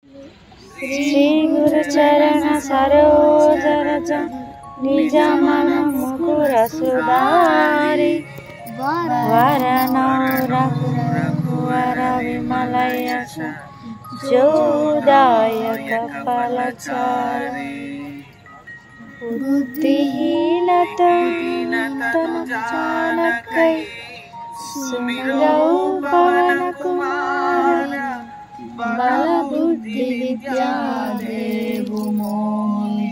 श्री गुरु चरण सरोज रज निज मन मुकुर सुधारि वरण रघुवर विमल यश जोदायक फलचारि बुद्धिहीन तनु जानिकै सुमिरौ पवन कुमार बल बुद्धि विद्या देहु मोहि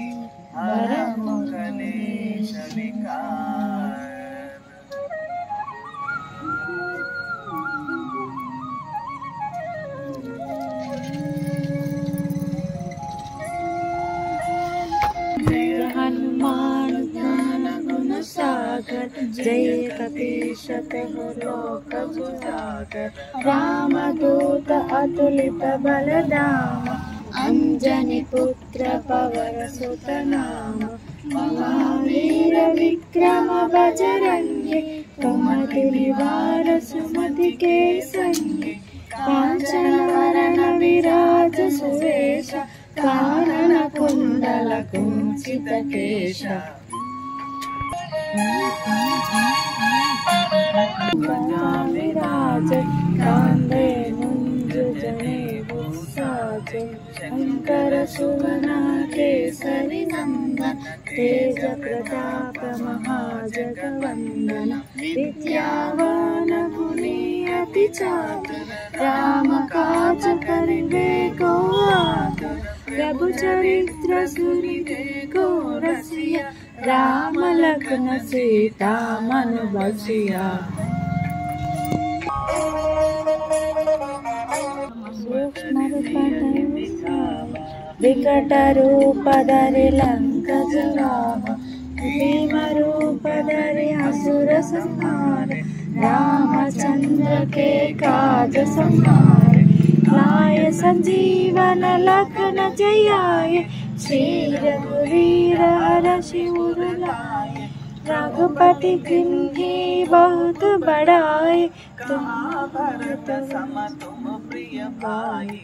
हरहु कलेश विकार। जय हनुमान ज्ञान गुण सागर जय कपीश तिहु लोक उजागर रामदूत अतुलित बलधाम अंजनी पुत्र पवन सुत नाम महावीर विक्रम बजरंगी कुमति निवार सुमति के संगी कांचन वरण विराज सुवेश कानन कुंडल कुंचित केश विराज कांधे मुंज जनेऊ साज शंकर सुवन केसरी नंदन तेज प्रताप महाजगवंदन विद्यावान गुणी अति चातुर राम काज करिबे को आतुर प्रभु चरित्र सुनिबे को रसिया राम लखन सीता मन बसिया। विकट रूप धरि लंक जराव भीम रूप धरि असुर संहार रामचंद्र के काज संहार लाय संजीवन लखन जयाय श्री रघुवीर हरषि उर लाय रघुपति किन्ही बहुत बड़ाई तुम भरत सम तुम प्रिय भाई।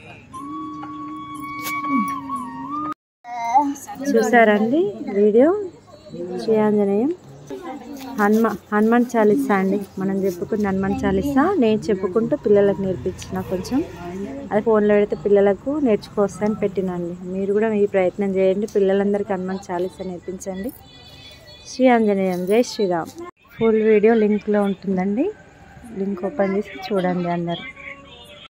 చూసారండి వీడియో శ్రీ ఆంజనేయం హనుమాన్ చాలీసా అండి. మనం చెప్పుకున్న హనుమాన్ చాలీసా నేను చెప్పుకుంటూ పిల్లలకు నేర్పించిన కొంచెం అది ఫోన్లో పెడితే పిల్లలకు నేర్చుకోవచ్చని పెట్టినండి. మీరు కూడా ఈ ప్రయత్నం చేయండి, పిల్లలందరికీ హనుమాన్ చాలీసా నేర్పించండి. శ్రీ ఆంజనేయం జై శ్రీరామ్. ఫుల్ వీడియో లింక్లో ఉంటుందండి, లింక్ ఓపెన్ చేసి చూడండి అందరు.